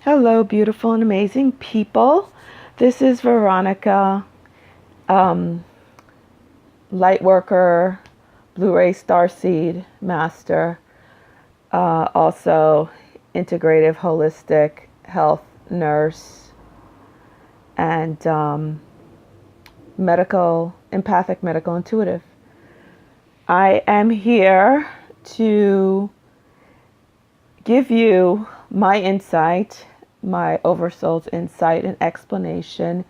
Hello, beautiful and amazing people. This is Veronica, um, Lightworker, Blu-ray Starseed Master, also integrative holistic health nurse, and empathic medical intuitive. I am here to give you my insight, my oversoul's insight and explanation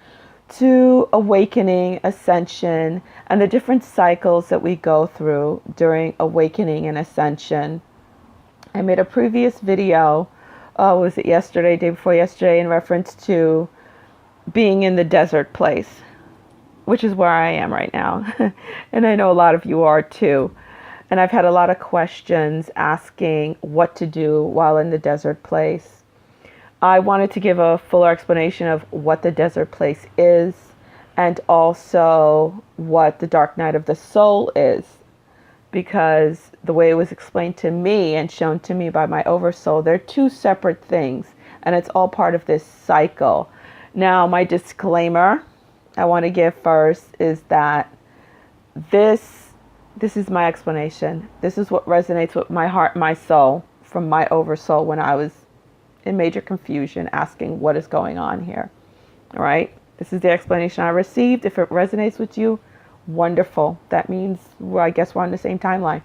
to awakening, ascension, and the different cycles that we go through during awakening and ascension. I made a previous video, was it yesterday, day before yesterday, in reference to being in the desert place, which is where I am right now. And I know a lot of you are too. And I've had a lot of questions asking what to do while in the desert place. I wanted to give a fuller explanation of what the desert place is and also what the dark night of the soul is. Because the way it was explained to me and shown to me by my oversoul, they're two separate things and it's all part of this cycle. Now, my disclaimer I want to give first is that this is my explanation. This is what resonates with my heart, my soul, from my oversoul when I was in major confusion asking what is going on here. All right. This is the explanation I received. If it resonates with you, wonderful. That means, well, I guess we're on the same timeline.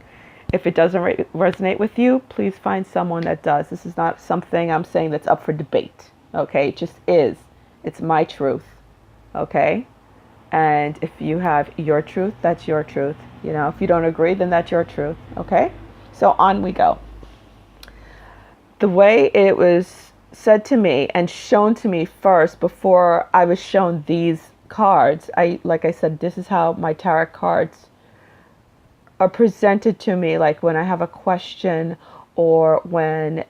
If it doesn't resonate with you, please find someone that does. This is not something I'm saying that's up for debate. Okay. It just is. It's my truth. Okay. And if you have your truth, that's your truth. You know, if you don't agree, then that's your truth. Okay? So on we go. The way it was said to me and shown to me first before I was shown these cards, like I said, this is how my tarot cards are presented to me. Like when I have a question or when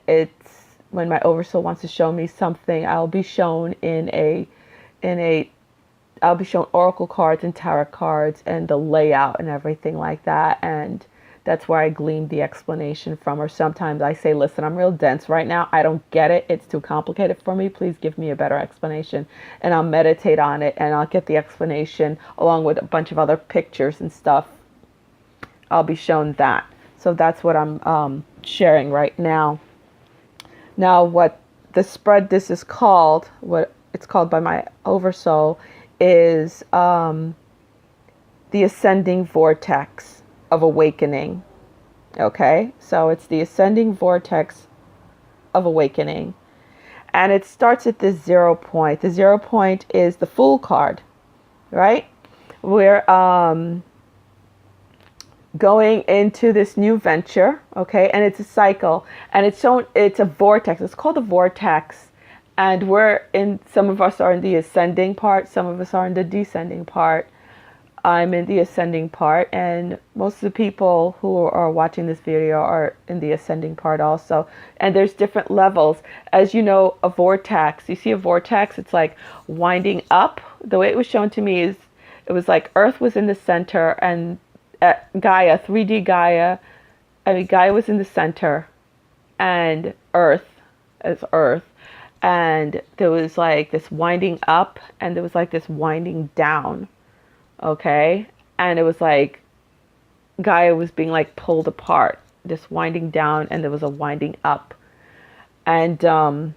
my oversoul wants to show me something, I'll be shown I'll be shown oracle cards and tarot cards and the layout and everything like that. And that's where I gleaned the explanation from. Or sometimes I say, listen, I'm real dense right now. I don't get it. It's too complicated for me. Please give me a better explanation. And I'll meditate on it and I'll get the explanation along with a bunch of other pictures and stuff. I'll be shown that. So that's what I'm sharing right now. Now, what the spread this is called, what it's called by my oversoul, is the Ascending Vortex of Awakening. Okay, so it's the Ascending Vortex of Awakening. And it starts at this 0 point. The 0 point is the Fool card, right? We're going into this new venture, okay? And it's a cycle. And it's a vortex. It's called a vortex. And some of us are in the ascending part, some of us are in the descending part. I'm in the ascending part, and most of the people who are watching this video are in the ascending part also. And there's different levels. As you know, a vortex, you see a vortex, it's like winding up. The way it was shown to me is it was like Earth was in the center and Gaia, 3D Gaia, Gaia was in the center and Earth as Earth. And there was like this winding up and there was like this winding down. Okay. And it was like Gaia was being like pulled apart, this winding down, and there was a winding up. And the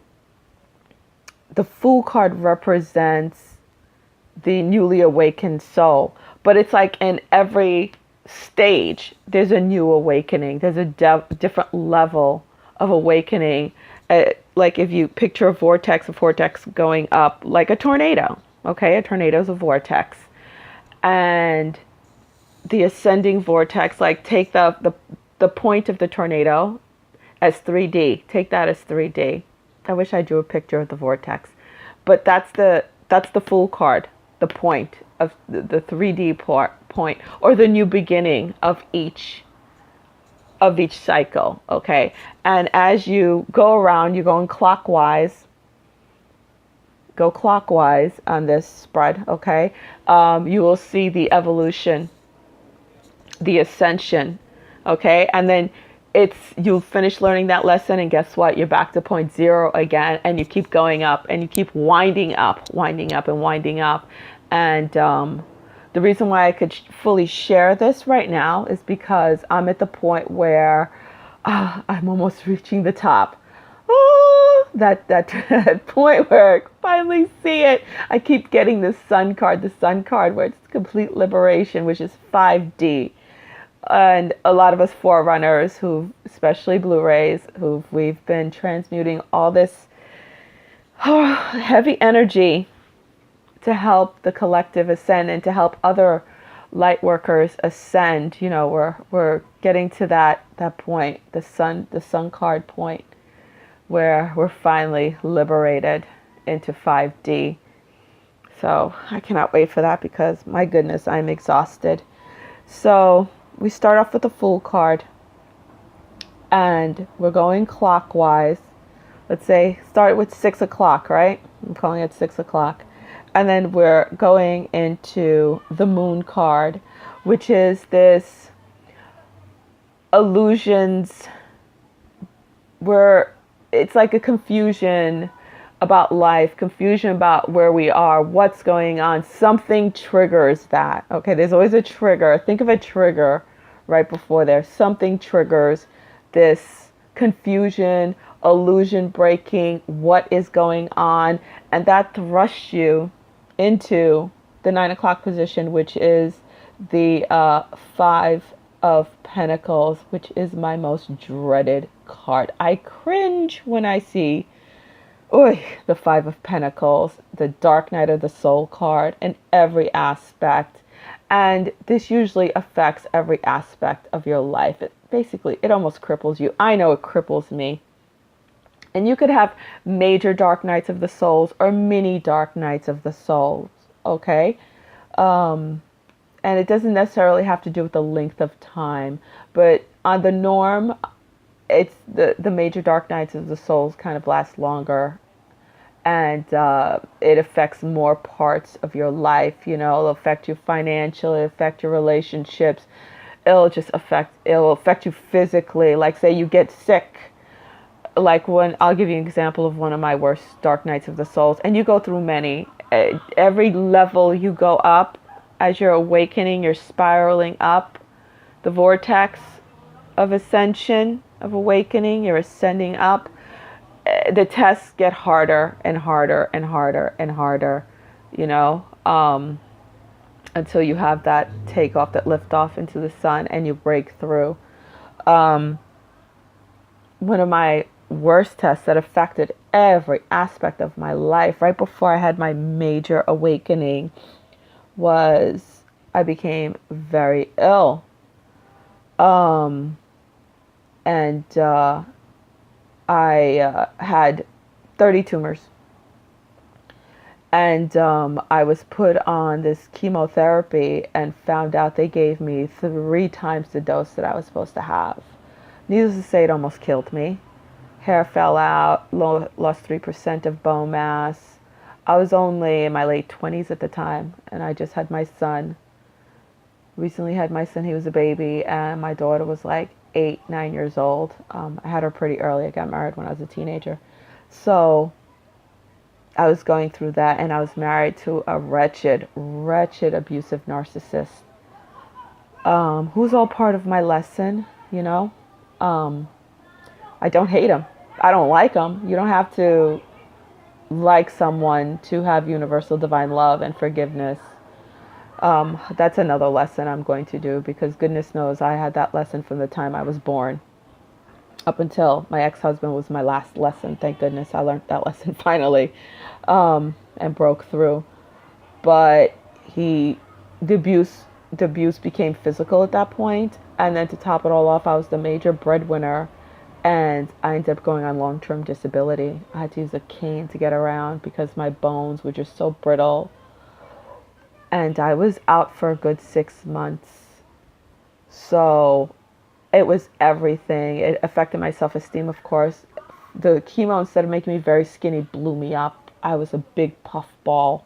Fool card represents the newly awakened soul. But it's like in every stage, there's a new awakening. There's a different level of awakening. Like if you picture a vortex going up like a tornado. Okay, a tornado is a vortex. And the ascending vortex, like take the point of the tornado as 3D. Take that as 3D. I wish I drew a picture of the vortex. But that's the Fool card, the point of the 3D point, or the new beginning of each cycle, okay? And as you go around, you're going clockwise. Go clockwise on this spread, okay? You will see the evolution, the ascension, okay? And then it's, you finish learning that lesson, and guess what? You're back to point zero again, and you keep going up, and you keep winding up, winding up, and winding up. And the reason why I could fully share this right now is because I'm at the point where I'm almost reaching the top. Oh, that point where I finally see it. I keep getting the sun card where it's complete liberation, which is 5D. And a lot of us forerunners who, especially Blu-rays, who we've been transmuting all this heavy energy to help the collective ascend and to help other light workers ascend. You know, we're getting to that point, the sun card point, where we're finally liberated into 5D. So I cannot wait for that, because my goodness, I'm exhausted. So we start off with the Fool card, and we're going clockwise. Let's say start with 6 o'clock, right? I'm calling it 6 o'clock. And then we're going into the Moon card, which is this illusions where it's like a confusion about life, confusion about where we are, what's going on. Something triggers that. Okay, there's always a trigger. Think of a trigger right before there. Something triggers this confusion, illusion breaking, what is going on, and that thrusts you into the 9 o'clock position, which is the 5 of Pentacles, which is my most dreaded card. I cringe when I see the 5 of Pentacles, the Dark Night of the Soul card, in every aspect. And this usually affects every aspect of your life. It almost cripples you. I know it cripples me. And you could have major dark nights of the souls or mini dark nights of the souls, okay? And it doesn't necessarily have to do with the length of time. But on the norm, it's the major dark nights of the souls kind of last longer. And it affects more parts of your life. You know, it'll affect you financially, it'll affect your relationships. It'll affect you physically. Like, say you get sick. Like, when I'll give you an example of one of my worst dark nights of the souls, and you go through many. Every level you go up, as you're awakening, you're spiraling up the vortex of ascension, of awakening. You're ascending up. The tests get harder and harder and harder and harder, you know, until you have that takeoff, that lift off into the sun, and you break through. One of my worst tests that affected every aspect of my life right before I had my major awakening was I became very ill. And I had 30 tumors. And I was put on this chemotherapy and found out they gave me 3 times the dose that I was supposed to have. Needless to say, it almost killed me. Hair fell out, lost 3% of bone mass. I was only in my late 20s at the time, and I just had my son. Recently had my son, he was a baby, and my daughter was like 8, 9 years old. I had her pretty early. I got married when I was a teenager. So I was going through that, and I was married to a wretched, abusive narcissist, who's all part of my lesson, you know. I don't hate him. I don't like him. You don't have to like someone to have universal divine love and forgiveness. That's another lesson I'm going to do, because goodness knows I had that lesson from the time I was born up until my ex-husband was my last lesson. Thank goodness I learned that lesson finally, and broke through. But the abuse became physical at that point. And then to top it all off, I was the major breadwinner, and I ended up going on long-term disability. I had to use a cane to get around because my bones were just so brittle. And I was out for a good 6 months. So it was everything. It affected my self-esteem, of course. The chemo, instead of making me very skinny, blew me up. I was a big puff ball.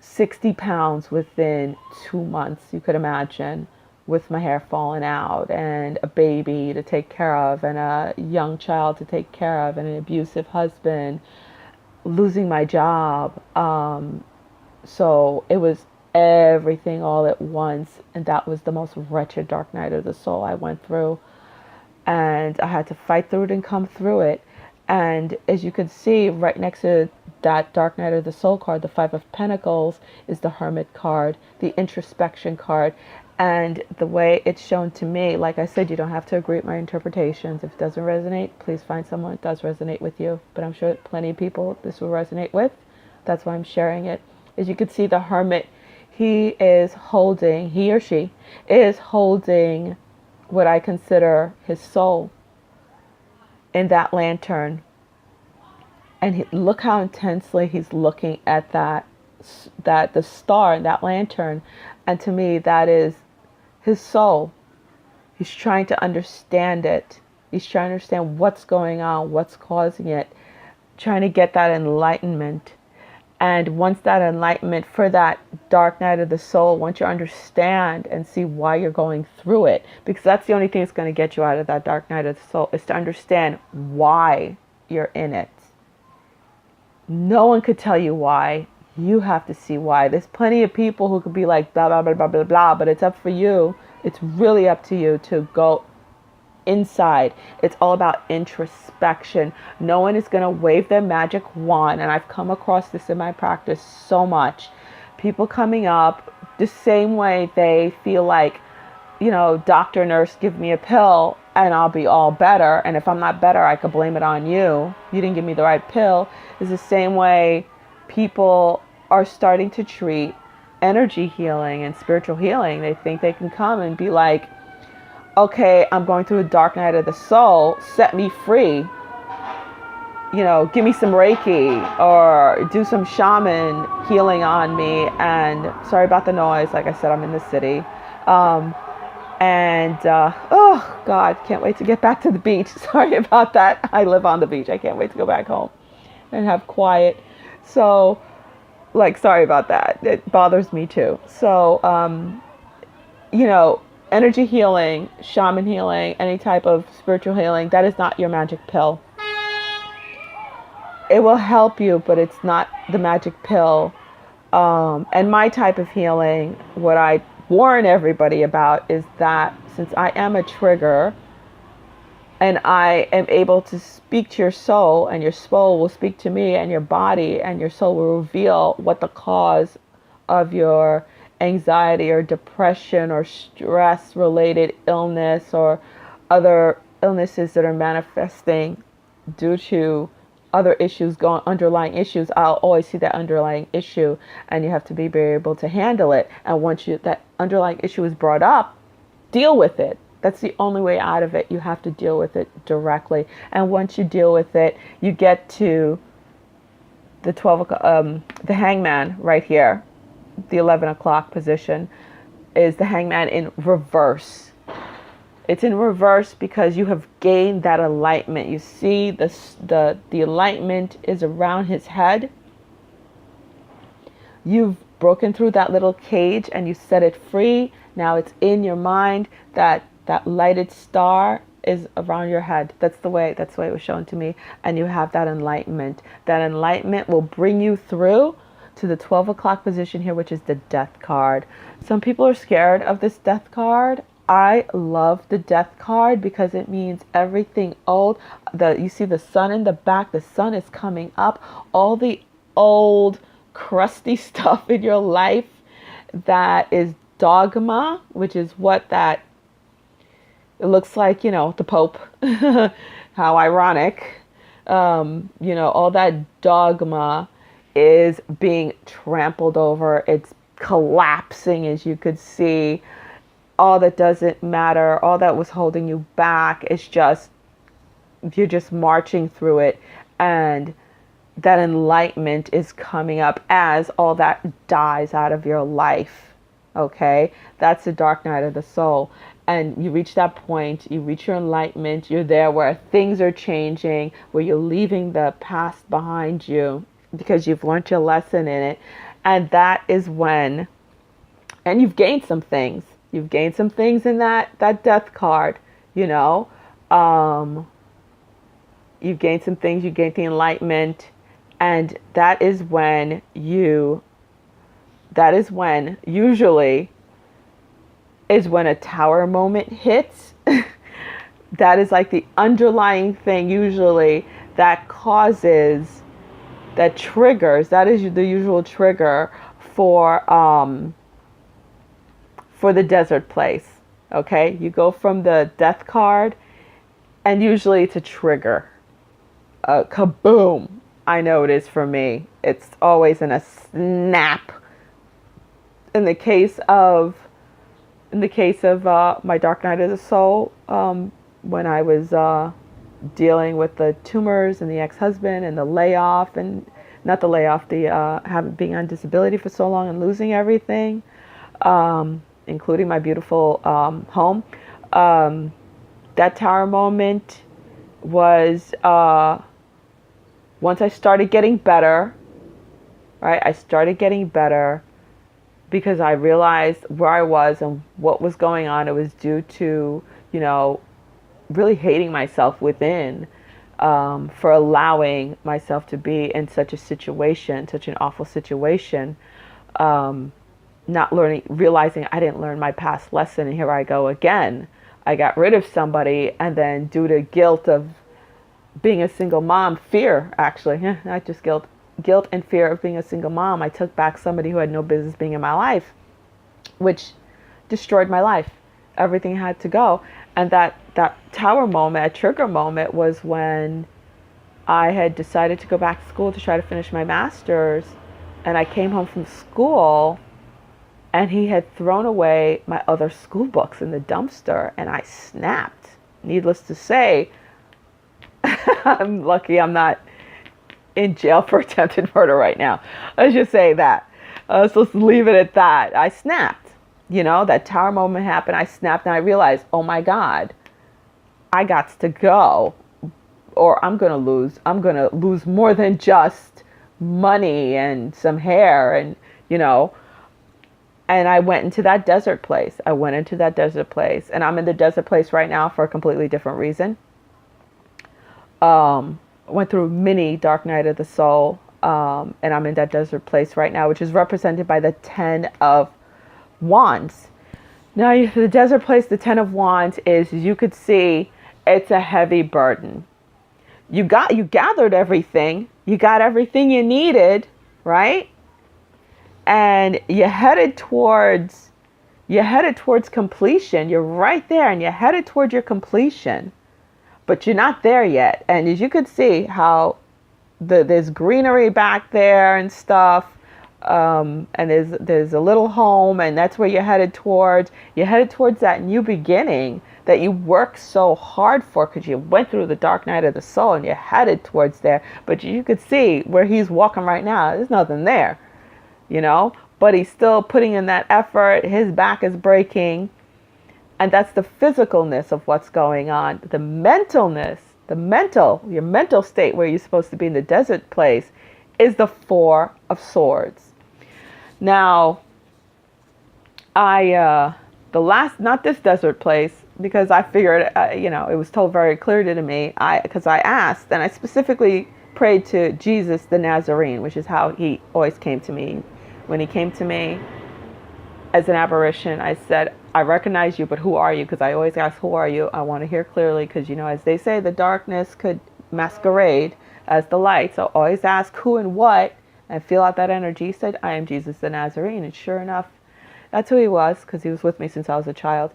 60 pounds within 2 months, you could imagine. with my hair falling out, and a baby to take care of, and a young child to take care of, and an abusive husband, losing my job. So it was everything all at once, and that was the most wretched dark night of the soul I went through. And I had to fight through it and come through it. And as you can see, right next to that dark night of the soul card, the Five of Pentacles, is the Hermit card, the introspection card. And the way it's shown to me, like I said, you don't have to agree with my interpretations. If it doesn't resonate, please find someone it does resonate with you. But I'm sure plenty of people this will resonate with. That's why I'm sharing it. As you can see, the Hermit, he or she is holding what I consider his soul in that lantern. And look how intensely he's looking at that the star in that lantern. And to me, that is his soul. He's trying to understand it. He's trying to understand what's going on, what's causing it, trying to get that enlightenment. And once that enlightenment for that dark night of the soul, once you understand and see why you're going through it, because that's the only thing that's going to get you out of that dark night of the soul, is to understand why you're in it. No one could tell you why. You have to see why. There's plenty of people who could be like blah, blah, blah, blah, blah, blah, but it's up for you. It's really up to you to go inside. It's all about introspection. No one is going to wave their magic wand. And I've come across this in my practice so much. People coming up the same way they feel like, doctor, nurse, give me a pill and I'll be all better. And if I'm not better, I could blame it on you. You didn't give me the right pill. Is the same way people are starting to treat energy healing and spiritual healing. They think they can come and be like, okay, I'm going through a dark night of the soul, set me free. Give me some Reiki or do some shaman healing on me. And sorry about the noise. Like I said, I'm in the city. Oh God, can't wait to get back to the beach. Sorry about that. I live on the beach. I can't wait to go back home and have quiet. So, sorry about that. It bothers me too. So, energy healing, shaman healing, any type of spiritual healing, that is not your magic pill. It will help you, but it's not the magic pill. And my type of healing, what I warn everybody about is that since I am a trigger and I am able to speak to your soul, and your soul will speak to me, and your body and your soul will reveal what the cause of your anxiety or depression or stress related illness or other illnesses that are manifesting due to other issues, underlying issues. I'll always see that underlying issue, and you have to be able to handle it. And once that underlying issue is brought up, deal with it. That's the only way out of it. You have to deal with it directly. And once you deal with it, you get to the the hangman right here. The 11 o'clock position is the hangman in reverse. It's in reverse because you have gained that enlightenment. You see the enlightenment is around his head. You've broken through that little cage and you set it free. Now it's in your mind. That lighted star is around your head. That's the way it was shown to me. And you have that enlightenment. That enlightenment will bring you through to the 12 o'clock position here, which is the death card. Some people are scared of this death card. I love the death card because it means everything old. You see the sun in the back. The sun is coming up. All the old crusty stuff in your life that is dogma, which is what that it looks like, the Pope. How ironic. All that dogma is being trampled over. It's collapsing, as you could see. All that doesn't matter, all that was holding you back, you're just marching through it. And that enlightenment is coming up as all that dies out of your life. Okay? That's the dark night of the soul. And you reach that point, you reach your enlightenment, you're there where things are changing, where you're leaving the past behind you because you've learned your lesson in it. And that is when, and you've gained some things. You've gained some things in that death card, you know. Um, you've gained some things, you gained the enlightenment, and that is when usually is when a tower moment hits. That is like the underlying thing usually that causes, that triggers, that is the usual trigger for the desert place. Okay, you go from the death card, and usually it's a trigger. Kaboom! I know it is for me. It's always in a snap. In the case of my dark night of the soul, when I was dealing with the tumors and the ex-husband and the layoff, and not the layoff, the having being on disability for so long and losing everything, including my beautiful home. That tower moment was once I started getting better, right? I started getting better because I realized where I was and what was going on. It was due to, you know, really hating myself within, for allowing myself to be in such a situation, such an awful situation, not learning, realizing I didn't learn my past lesson, and here I go again. I got rid of somebody, and then due to guilt of being a single mom, fear actually, not just guilt and fear of being a single mom, I took back somebody who had no business being in my life, which destroyed my life. Everything had to go. And that tower moment, a trigger moment, was when I had decided to go back to school to try to finish my master's. And I came home from school, and he had thrown away my other school books in the dumpster, and I snapped. Needless to say, I'm lucky I'm not in jail for attempted murder right now. Let's just say that. So let's leave it at that. I snapped. You know, that tower moment happened. I snapped, and I realized, oh my God, I got to go, or I'm going to lose more than just money and some hair, and, you know. And I went into that desert place. And I'm in the desert place right now for a completely different reason. Went through many dark night of the soul, and I'm in that desert place right now, which is represented by the 10 of Wands. Now, the desert place, the 10 of Wands is, you could see, it's a heavy burden. You gathered everything, you got everything you needed, right? And you're headed towards completion. You're right there, and you're headed towards your completion. But you're not there yet. And as you could see how there's greenery back there and stuff, and there's a little home, and that's where you're headed towards. You're headed towards that new beginning that you worked so hard for, because you went through the dark night of the soul, and you're headed towards there. But you could see where he's walking right now, there's nothing there, you know, but he's still putting in that effort. His back is breaking. And that's the physicalness of what's going on. The mentalness, your mental state where you're supposed to be in the desert place, is the 4 of Swords. Now, not this desert place, because I figured, it was told very clearly to me, because I asked, and I specifically prayed to Jesus the Nazarene, which is how he always came to me. When he came to me as an apparition, I said, I recognize you, but who are you? Because I always ask, who are you? I want to hear clearly, because, as they say, the darkness could masquerade as the light. So always ask who and what, and feel out that energy. He said, I am Jesus the Nazarene. And sure enough, that's who he was, because he was with me since I was a child.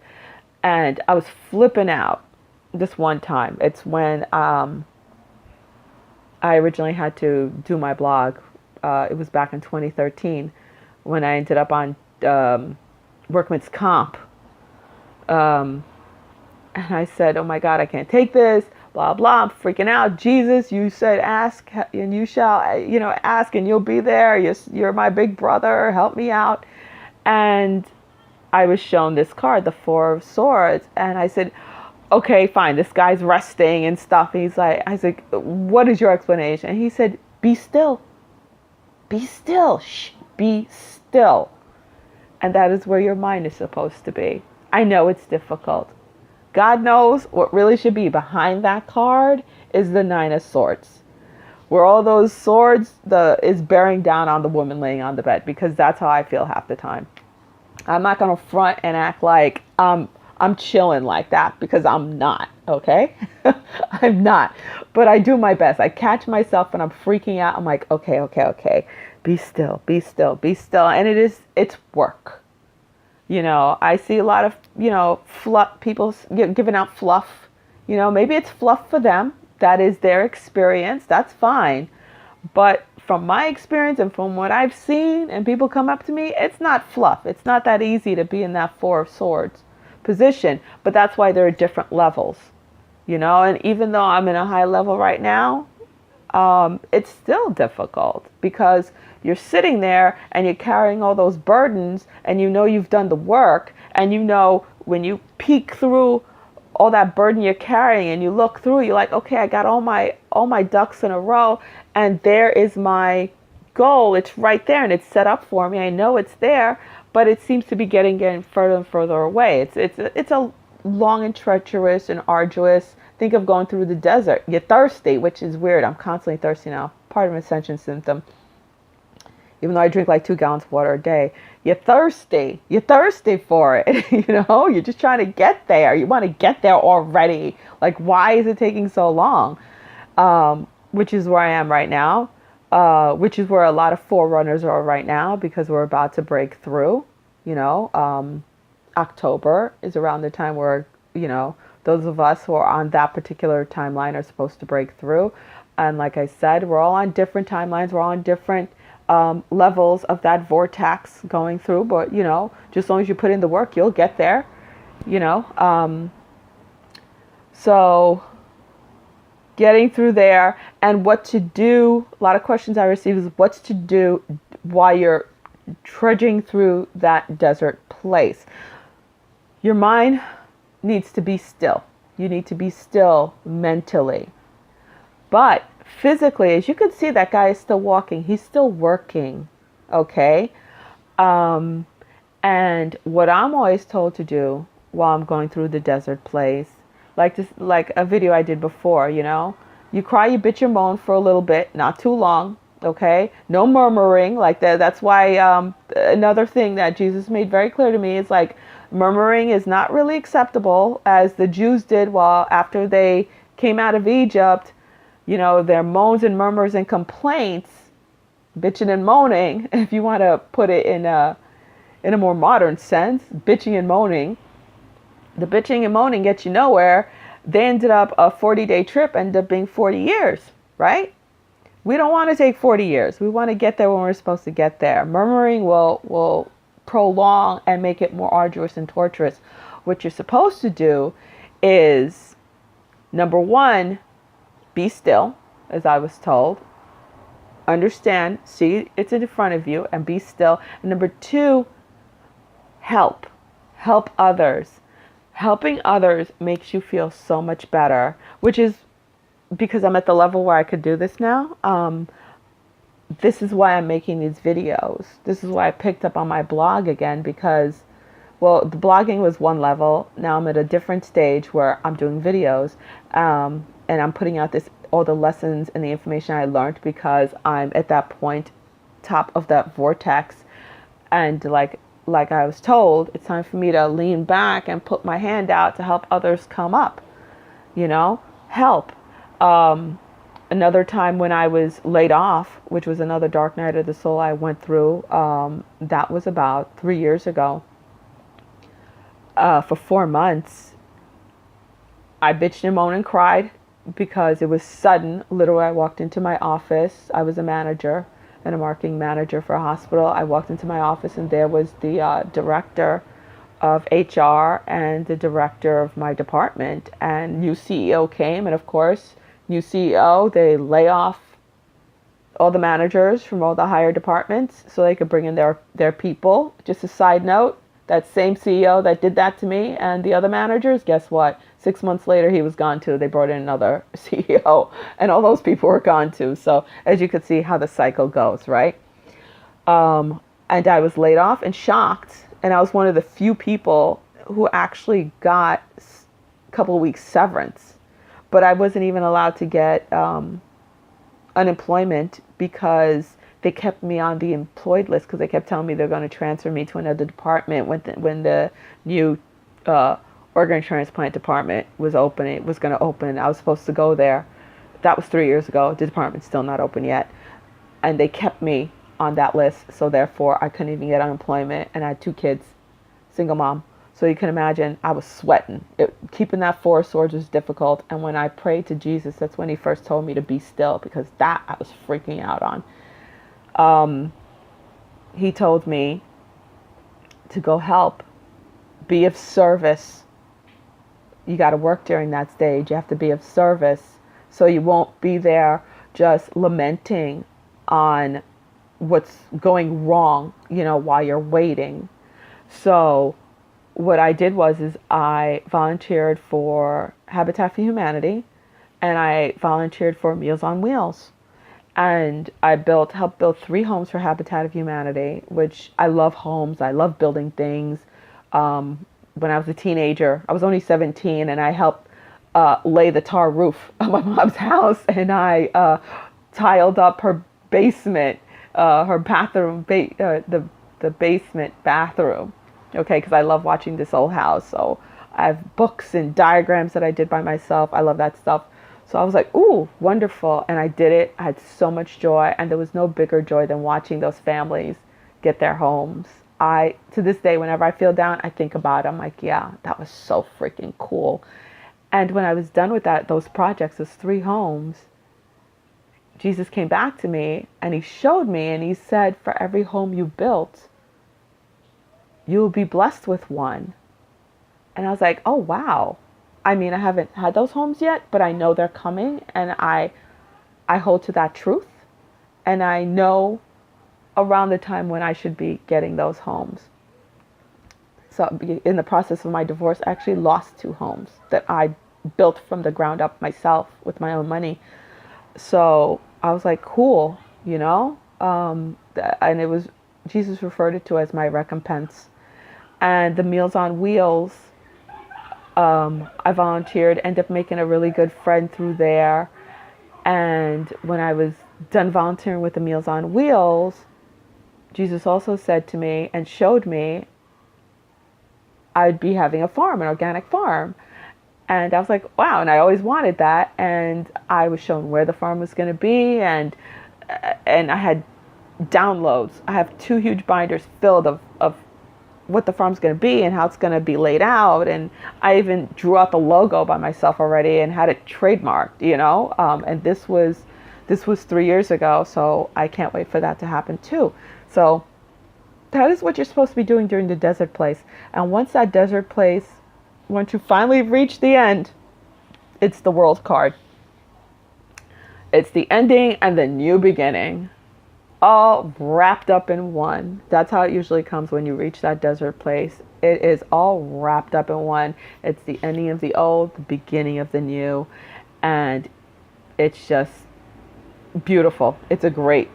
And I was flipping out this one time. It's when I originally had to do my blog. It was back in 2013 when I ended up on workman's comp. And I said, oh my God, I can't take this, blah, blah. I'm freaking out. Jesus, you said, ask and you shall, ask and you'll be there. You're my big brother. Help me out. And I was shown this card, the 4 of Swords. And I said, okay, fine. This guy's resting and stuff. And I said, what is your explanation? And he said, be still. Be still. Shh, be still. And that is where your mind is supposed to be. I know it's difficult. God knows what really should be behind that card is the Nine of Swords, where all those swords is bearing down on the woman laying on the bed, because that's how I feel half the time. I'm not going to front and act like I'm chilling like that, because I'm not, okay? I'm not. But I do my best. I catch myself when I'm freaking out. I'm like, okay. Be still, be still, be still. And it's work. I see a lot of, fluff, people giving out fluff. Maybe it's fluff for them. That is their experience. That's fine. But from my experience and from what I've seen and people come up to me, it's not fluff. It's not that easy to be in that Four of Swords position. But that's why there are different levels, and even though I'm in a high level right now, it's still difficult, because you're sitting there and you're carrying all those burdens, and you've done the work, and when you peek through all that burden you're carrying and you look through, you're like, okay, I got all my ducks in a row, and there is my goal. It's right there and it's set up for me. I know it's there, but it seems to be getting further and further away. It's a long and treacherous and arduous. Think of going through the desert. You're thirsty, which is weird. I'm constantly thirsty now. Part of an ascension symptom. Even though I drink like 2 gallons of water a day, you're thirsty. You're thirsty for it. You're just trying to get there. You want to get there already. Like, why is it taking so long? Which is where I am right now. Which is where a lot of forerunners are right now, because we're about to break through. October is around the time where, those of us who are on that particular timeline are supposed to break through. And like I said, we're all on different timelines. We're all on different levels of that vortex going through. But, just as long as you put in the work, you'll get there, So getting through there, and what to do. A lot of questions I receive is what to do while you're trudging through that desert place. Your mind needs to be still. You need to be still mentally. But physically, as you can see, that guy is still walking. He's still working. Okay? And what I'm always told to do while I'm going through the desert place, like a video I did before, you cry, you bitch, you moan for a little bit, not too long. Okay? No murmuring like that. That's why another thing that Jesus made very clear to me is like, murmuring is not really acceptable, as the Jews did after they came out of Egypt. Their moans and murmurs and complaints, bitching and moaning, if you want to put it in a more modern sense, bitching and moaning. The bitching and moaning gets you nowhere. They ended up a 40-day trip, ended up being 40 years, right? We don't want to take 40 years. We want to get there when we're supposed to get there. Murmuring will prolong and make it more arduous and torturous. What you're supposed to do is, number one, be still, as I was told. Understand, see it's in front of you, and be still. And number two, help. Help others. Helping others makes you feel so much better, which is because I'm at the level where I could do this now. This is why I'm making these videos. This is why I picked up on my blog again, because, well, the blogging was one level. Now I'm at a different stage where I'm doing videos, and I'm putting out all the lessons and the information I learned, because I'm at that point, top of that vortex. And like I was told, it's time for me to lean back and put my hand out to help others come up, help. Another time when I was laid off, which was another dark night of the soul I went through, that was about 3 years ago. For 4 months, I bitched and moaned and cried because it was sudden. Literally, I walked into my office. I was a manager and a marketing manager for a hospital. I walked into my office, and there was the director of HR and the director of my department. And new CEO came, and of course, new CEO, they lay off all the managers from all the higher departments so they could bring in their people. Just a side note, that same CEO that did that to me and the other managers, guess what? 6 months later, he was gone too. They brought in another CEO, and all those people were gone too. So as you could see how the cycle goes, right? And I was laid off and shocked And I was one of the few people who actually got a couple of weeks severance. But I wasn't even allowed to get unemployment because they kept me on the employed list because they kept telling me they're going to transfer me to another department when the new organ transplant department was opening, was going to open. I was supposed to go there. That was 3 years ago. The department's still not open yet. And they kept me on that list. So therefore, I couldn't even get unemployment. And I had 2 kids, single mom. So you can imagine I was sweating. Keeping that 4 swords was difficult. And when I prayed to Jesus, that's when he first told me to be still, because that I was freaking out on. He told me to go help, be of service. You got to work during that stage. You have to be of service so you won't be there just lamenting on what's going wrong, while you're waiting. So what I did was I volunteered for Habitat for Humanity, and I volunteered for Meals on Wheels. And I helped build 3 homes for Habitat of Humanity, which I love homes. I love building things. When I was a teenager, I was only 17, and I helped lay the tar roof of my mom's house, and I tiled up her basement, her bathroom, the basement bathroom. Okay, because I love watching this old house. So I have books and diagrams that I did by myself. I love that stuff. So I was like, ooh, wonderful. And I did it. I had so much joy. And there was no bigger joy than watching those families get their homes. To this day, whenever I feel down, I think about it. I'm like, yeah, that was so freaking cool. And when I was done with those projects, those 3 homes, Jesus came back to me and he showed me and he said, for every home you built, you will be blessed with one. And I was like, oh, wow. I mean, I haven't had those homes yet, but I know they're coming, and I hold to that truth. And I know around the time when I should be getting those homes. So in the process of my divorce, I actually lost 2 homes that I built from the ground up myself with my own money. So I was like, cool, and it was, Jesus referred it to as my recompense. And the Meals on Wheels, I volunteered, ended up making a really good friend through there. And when I was done volunteering with the Meals on Wheels, Jesus also said to me and showed me I'd be having a farm, an organic farm. And I was like, wow. And I always wanted that. And I was shown where the farm was going to be. And I had downloads. I have 2 huge binders filled of what the farm's going to be and how it's going to be laid out. And I even drew out the logo by myself already and had it trademarked, and this was 3 years ago. So I can't wait for that to happen too. So that is what you're supposed to be doing during the desert place. And once you finally reach the end, it's the world card. It's the ending and the new beginning, all wrapped up in one. That's how it usually comes when you reach that desert place. It is all wrapped up in one. It's the ending of the old, the beginning of the new, and it's just beautiful. It's a great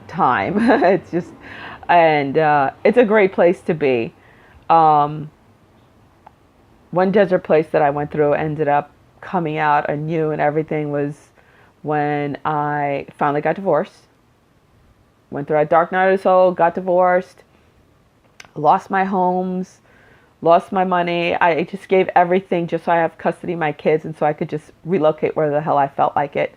time. It's just, and it's a great place to be. One desert place that I went through ended up coming out anew and everything was when I finally got divorced. Went through a dark night of the soul, got divorced, lost my homes, lost my money. I just gave everything just so I have custody of my kids and so I could just relocate where the hell I felt like it,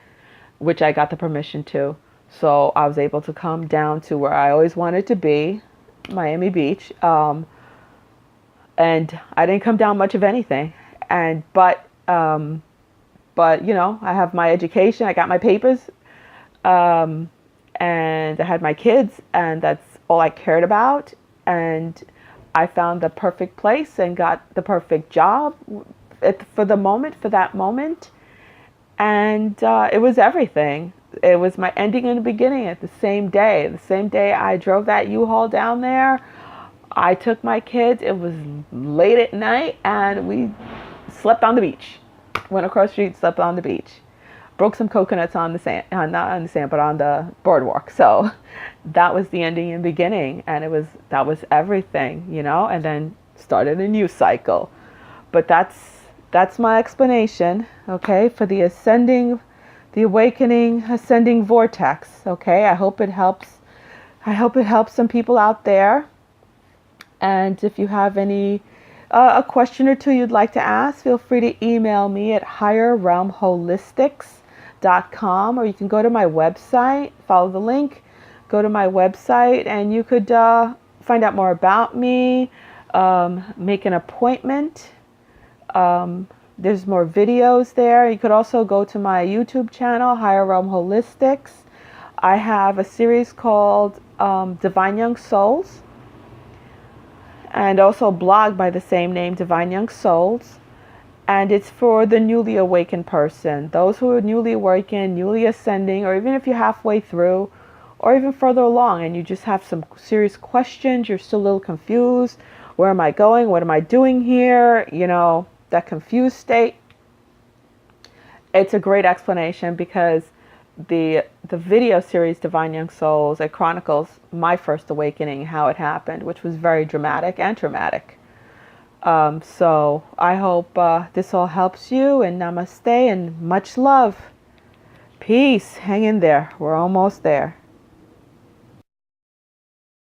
which I got the permission to. So I was able to come down to where I always wanted to be, Miami Beach. And I didn't come down much of anything. But I have my education, I got my papers, and I had my kids, and that's all I cared about. And I found the perfect place and got the perfect job for that moment. And it was everything. It was my ending and the beginning at the same day. The same day I drove that U-Haul down there, I took my kids. It was late at night, and we slept on the beach. Went across the street, slept on the beach. broke some coconuts on the sand, not on the sand, but on the boardwalk. So that was the ending and beginning, and that was everything, you know, and then started a new cycle. But that's my explanation, okay, for the awakening, ascending vortex, okay? I hope it helps. I hope it helps some people out there. And if you have any a question or two you'd like to ask, feel free to email me at higherrealmholistics.com, or you can go to my website, follow the link, go to my website, and you could find out more about me, make an appointment. There's more videos there. You could also go to my YouTube channel, Higher Realm Holistics. I have a series called Divine Young Souls, and also a blog by the same name, Divine Young Souls. And it's for the newly awakened person, those who are newly awakened, newly ascending, or even if you're halfway through, or even further along and you just have some serious questions, you're still a little confused. Where am I going? What am I doing here? You know, that confused state. It's a great explanation, because the video series Divine Young Souls, it chronicles my first awakening, how it happened, which was very dramatic and traumatic. So I hope this all helps you, and namaste and much love. Peace. Hang in there. We're almost there.